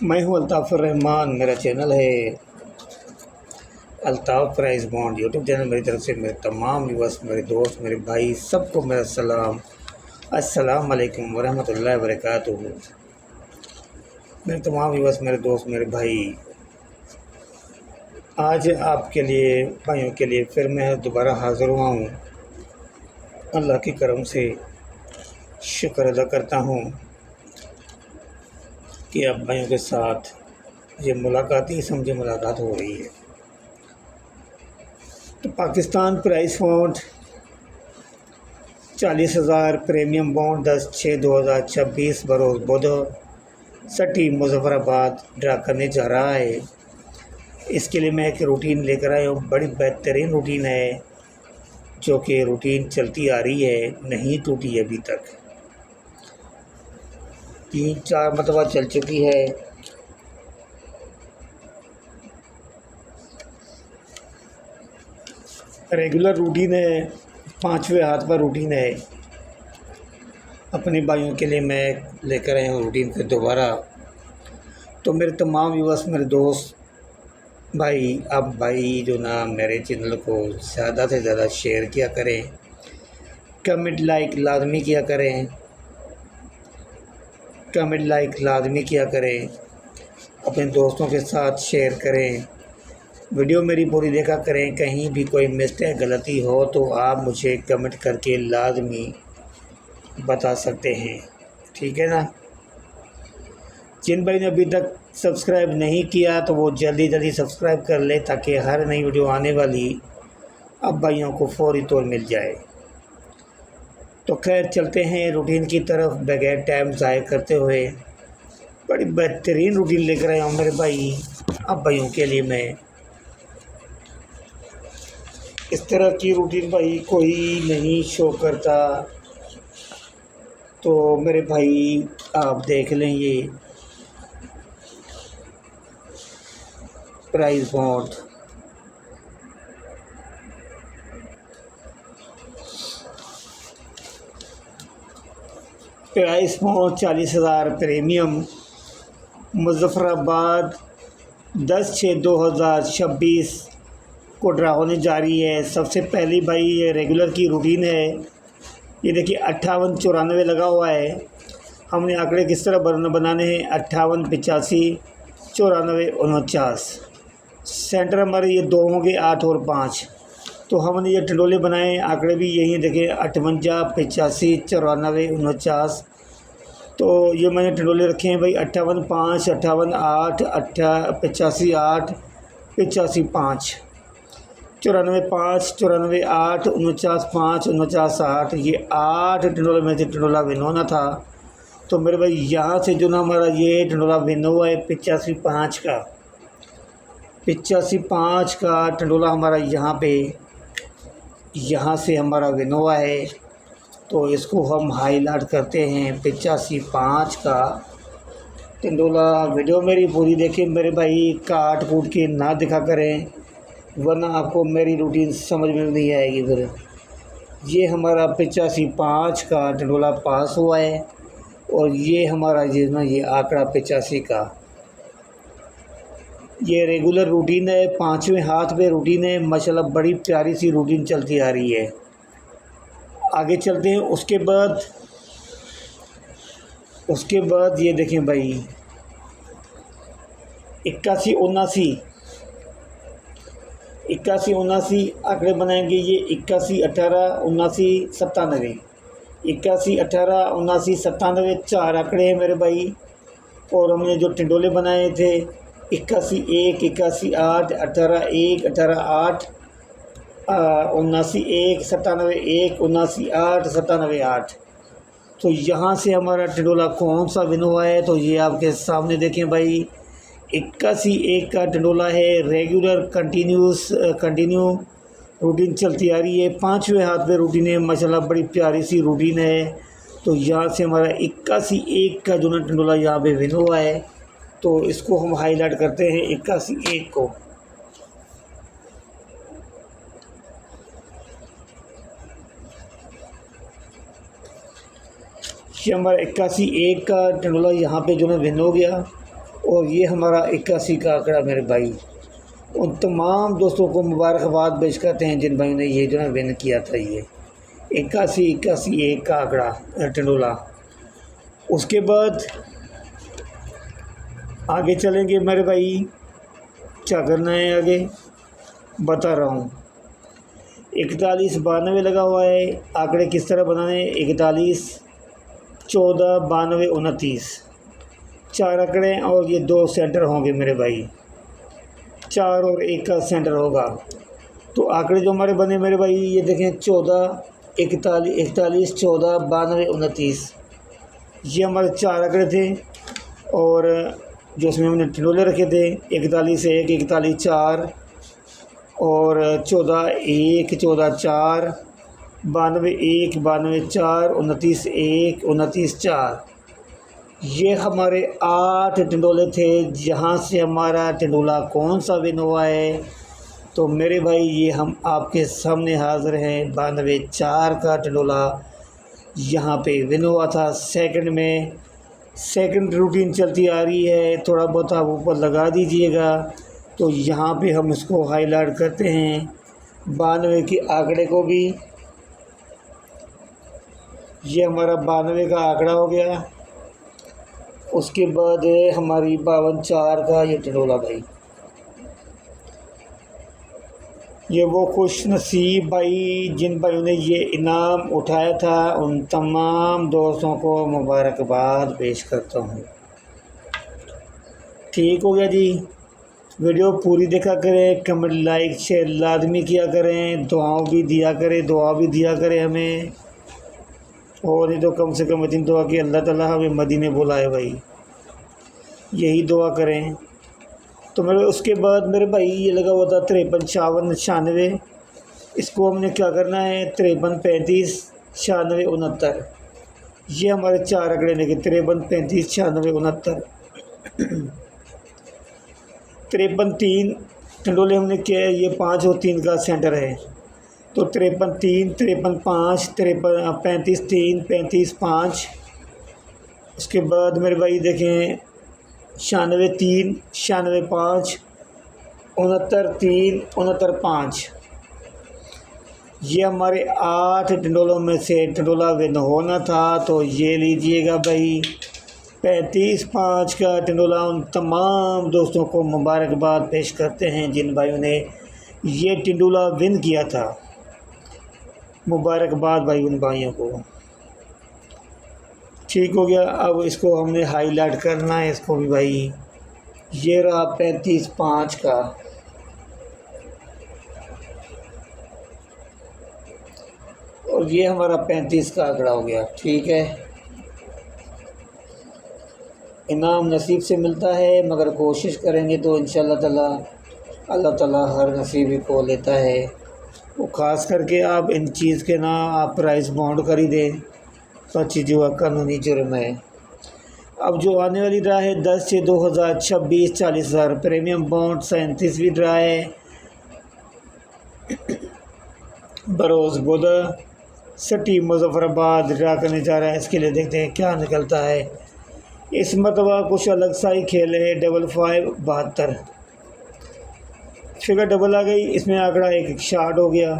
मैं हूं अल्ताफ़ुर रहमान। मेरा चैनल है Altaf price bond YouTube channel. मेरी तरफ से मेरे तमाम व्यूअर्स, मेरे दोस्त, मेरे भाई, सबको मेरा सलाम। अस्सलाम वालेकुम वरहमतुल्लाहि वबरकातुहू। मेरे तमाम व्यूअर्स, मेरे दोस्त, मेरे भाई, आज आपके लिए, भाइयों के लिए फिर मैं दोबारा हाज़िर हुआ हूँ। अल्लाह के करम से शुक्र अदा करता हूँ कि आप भाइयों के साथ ये मुलाकात ही समझे मुलाकात हो रही है। तो Pakistan price bond 40,000 premium bond 10/6/2026 बरोज़ बुध सटी मुजफ्फराबाद ड्रा करने जा रहा है। इसके लिए मैं एक रूटीन लेकर आया हूँ। बड़ी बेहतरीन रूटीन है, जो कि रूटीन चलती आ रही है, नहीं टूटी अभी तक। 3-4 मरतबा चल चुकी है। रेगुलर रूटीन है, 5वें हाथ पर रूटीन है। अपने भाइयों के लिए मैं लेकर आया हूँ रूटीन फिर दोबारा। तो मेरे तमाम व्यूअर्स, मेरे दोस्त भाई, आप भाई जो ना मेरे चैनल को ज़्यादा से ज़्यादा शेयर किया करें, कमेंट लाइक लाजमी किया करें, कमेंट लाइक लाजमी किया करें, अपने दोस्तों के साथ शेयर करें, वीडियो मेरी पूरी देखा करें। कहीं भी कोई मिस्टेक गलती हो तो आप मुझे कमेंट करके लाजमी बता सकते हैं, ठीक है ना। जिन भाई ने अभी तक सब्सक्राइब नहीं किया तो वो जल्दी जल्दी सब्सक्राइब कर ले, ताकि हर नई वीडियो आने वाली अब भाइयों को फौरी तौर मिल जाए। तो खैर चलते हैं रूटीन की तरफ बगैर टाइम ज़ाय करते हुए। बड़ी बेहतरीन रूटीन लेकर आया हूँ मेरे भाई, अब भाइयों के लिए। मैं इस तरह की रूटीन भाई कोई नहीं शो करता, तो मेरे भाई आप देख लें। ये price bond price bond 40,000 premium Muzaffarabad 10/6/2026 को ड्रा होने जा रही है। सबसे पहली भाई ये रेगुलर की रूटीन है। ये देखिए 58-94 लगा हुआ है। हमने आंकड़े किस तरह बनाने हैं? 58, 85, 94, 49। सेंटर हमारे ये 2 होंगे, 8 और 5। तो हमने ये टंडोले बनाए, आंकड़े भी यही देखें 58, 85, 94, 49। तो ये मैंने टंडोले रखे हैं भाई 58, 5, 58, 8, 85, 8, 85, 5, 94, 5, 94, 8, 49, 5, 49, 8। ये 8 टंडोले में से टंडोला विन होना था। तो मेरे भाई यहाँ से जो ना हमारा ये टंडोला विन हुआ है 85, 5 का। 85, 5 का टंडोला हमारा यहाँ से हमारा विन हुआ है। तो इसको हम हाईलाइट करते हैं। 85, 5 का टंडोला। वीडियो मेरी पूरी देखें मेरे भाई, काट कूट के ना दिखा करें, वरना आपको मेरी रूटीन समझ में नहीं आएगी फिर। ये हमारा 85, 5 का टंडोला पास हुआ है, और ये हमारा ये आंकड़ा 85 का। ये रेगुलर रूटीन है, 5वें हाथ पे रूटीन है। माशाल्लाह बड़ी प्यारी सी रूटीन चलती आ रही है। आगे चलते हैं। उसके बाद ये देखें भाई 81, 79 आंकड़े बनाएंगे। ये 81, 18, 79, 97। 81, 18, 79, 97 4 आंकड़े हैं मेरे भाई। और हमने जो टंडोले बनाए थे 81, 1, 81, 8, 18, 1, 18, 8, 79, 1, 97, 1, 79, 8, 97, 8। तो यहाँ से हमारा टंडोला कौन सा विन हुआ है? तो ये आपके सामने देखें भाई, 81, 1 का टंडोला है। रेगुलर कंटिन्यू रूटीन चलती आ रही है। 5वें हाथ पे रूटीन है। माशाल्लाह बड़ी प्यारी सी रूटीन है। तो यहाँ से हमारा 81, 1 का जो ना टंडोला यहाँ पे विन हुआ है। तो इसको हम हाईलाइट करते हैं 81, 1 को। ये हमारा 81, 1 का टंडोला यहाँ पे जो ना विन हो गया। और ये हमारा 81 का आंकड़ा मेरे भाई। उन तमाम दोस्तों को मुबारकबाद पेश करते हैं जिन भाइयों ने ये जो है विन किया था। ये 81 एक का आंकड़ा टंडोला। उसके बाद आगे चलेंगे मेरे भाई, क्या करना है आगे बता रहा हूँ। 4192 लगा हुआ है। आंकड़े किस तरह बनाने, 41 14 92 29, 4 आंकड़े और ये 2 सेंटर होंगे मेरे भाई, 4 और 1 का सेंटर होगा। तो आंकड़े जो हमारे बने मेरे भाई ये देखें, 14 41 14 92 29, ये हमारे 4 आंकड़े थे। और जो उसमें हमने टंडोले रखे थे 41 1 41 4 और 14 1 14 4 92 1 92 4 29 1 29 4, ये हमारे 8 टंडोले थे। जहाँ से हमारा टंडोला कौन सा विन हुआ है तो मेरे भाई ये हम आपके सामने हाज़िर हैं। 92 4 का टंडोला यहाँ पे विन हुआ था। सेकंड में सेकंड रूटीन चलती आ रही है, थोड़ा बहुत आप ऊपर लगा दीजिएगा। तो यहाँ पे हम इसको हाईलाइट करते हैं 92 के आंकड़े को भी। ये हमारा 92 का आंकड़ा हो गया। उसके बाद है हमारी 52 4 का ये टंडोला भाई। ये वो खुश नसीब भाई जिन भाइयों ने ये इनाम उठाया था, उन तमाम दोस्तों को मुबारकबाद पेश करता हूँ। ठीक हो गया जी। वीडियो पूरी देखा करें, कमेंट लाइक शेयर लाजमी किया करें, दुआओं भी दिया करें, दुआ भी दिया करें हमें। और नहीं तो कम से कम इतनी दुआ कि अल्लाह ताला हमें मदीने बुलाए भाई, यही दुआ करें। तो मेरे उसके बाद मेरे भाई ये लगा हुआ था 53 54 96, इसको हमने क्या करना है 53 35 96 69, ये हमारे 4 आंकड़े लेके 53 35 96 69। 53 3 टंडोले हमने किया है, ये 5 और 3 का सेंटर है। तो 53 3 53 5 53 35 3 35 5। उसके बाद मेरे भाई देखें 96 3 96 5 69 3 69 5, ये हमारे 8 टंडोलों में से टंडोला विन होना था। तो ये लीजिएगा भाई 35 5 का टंडोला। उन तमाम दोस्तों को मुबारकबाद पेश करते हैं जिन भाइयों ने ये टंडोला विन किया था। मुबारकबाद भाई उन भाइयों को। ठीक हो गया। अब इसको हमने हाईलाइट करना है इसको भी भाई। ये रहा 35 5 का, और ये हमारा 35 का आंकड़ा हो गया। ठीक है, इनाम नसीब से मिलता है, मगर कोशिश करेंगे तो इंशाअल्लाह ताला अल्लाह ताला हर नसीबी को लेता है। वो ख़ास करके आप इन चीज़ के ना आप प्राइस बाउंड कर ही दें तो अच्छी जो कानूनी जुर्म है। अब जो आने वाली ड्रा है 10 से 2026 40,000 प्रीमियम बाउंड 37वीं ड्रा है। बरोज़ बुधा सिटी मुजफ्फराबाद ड्रा करने जा रहा है। इसके लिए देखते हैं क्या निकलता है। इस मरतबा कुछ अलग सा ही खेल है। 55 72 फिगर डबल आ गई, इसमें आंकड़ा एक शार्ट हो गया।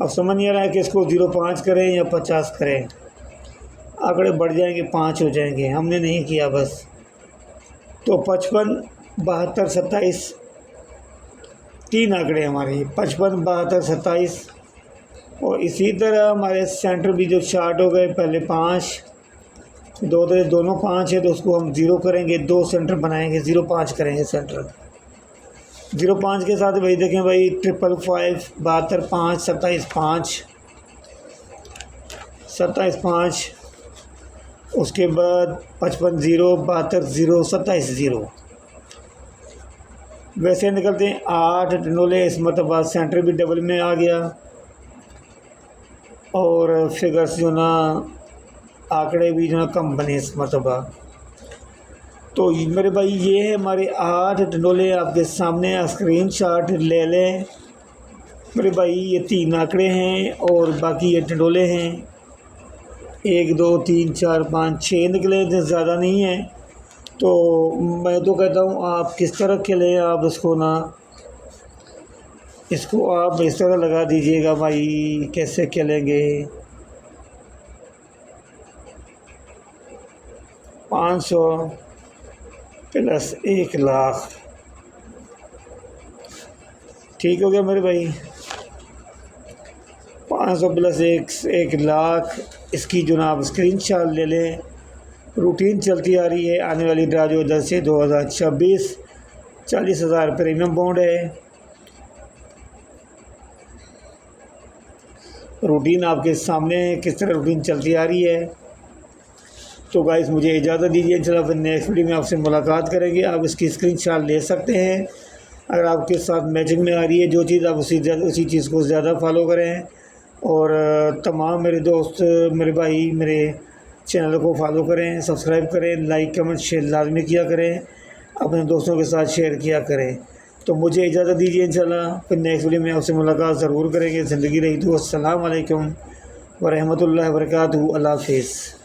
अब समझ नहीं आ रहा है कि इसको 05 करें या 50 करें। आंकड़े बढ़ जाएंगे, 5 हो जाएंगे, हमने नहीं किया बस। तो 55 72 27 3 आंकड़े हमारे 55 72 27। और इसी तरह हमारे सेंटर भी जो शार्ट हो गए, पहले 5 दोनों 5 है तो उसको हम 0 करेंगे, 2 सेंटर बनाएंगे, 05 करेंगे सेंटर। 05 के साथ भाई देखें भाई 555 72 5 27 5 27 5। उसके बाद 55 0 72 0 27 0। वैसे निकलते हैं 8 टंडोले। इस मतलब सेंटर भी डबल में आ गया और फिगर्स जो ना आंकड़े भी जो ना कम बने इस मरतबा। तो मेरे भाई ये है हमारे 8 टंडोले आपके सामने, स्क्रीन शॉट ले लें मेरे भाई। ये 3 आंकड़े हैं और बाकी ये टंडोले हैं। 1 2 3 4 5 6 निकले थे, ज़्यादा नहीं है। तो मैं तो कहता हूँ आप किस तरह खेलें, आप इसको ना, इसको आप इस तरह लगा दीजिएगा भाई। कैसे खेलेंगे? 500 प्लस 1 लाख, ठीक हो गया मेरे भाई। 500 प्लस 1 लाख, इसकी जनाब स्क्रीनशॉट ले लें। रूटीन चलती आ रही है। आने वाली ड्रा जो 10 से 2026, 40,000 प्रीमियम बॉन्ड है। रूटीन आपके सामने किस तरह रूटीन चलती आ रही है। तो गाइस मुझे इजाज़त दीजिए, इंशाल्लाह फिर नेक्स्ट वीडियो में आपसे मुलाकात करेंगे। आप इसकी स्क्रीनशॉट ले सकते हैं। अगर आपके साथ मैचिंग में आ रही है जो चीज़, आप उसी चीज़ को ज़्यादा फॉलो करें। और तमाम मेरे दोस्त, मेरे भाई, मेरे चैनल को फॉलो करें, सब्सक्राइब करें, लाइक कमेंट शेयर लाजमी किया करें, अपने दोस्तों के साथ शेयर किया करें। तो मुझे इजाज़त दीजिए, इंशाल्लाह फिर नेक्स्ट वीडियो में आपसे मुलाकात ज़रूर करेंगे। ज़िंदगी रही तो अस्सलाम वालेकुम व रहमतुल्लाहि व बरकातहू। अल्लाह हाफ़िज़।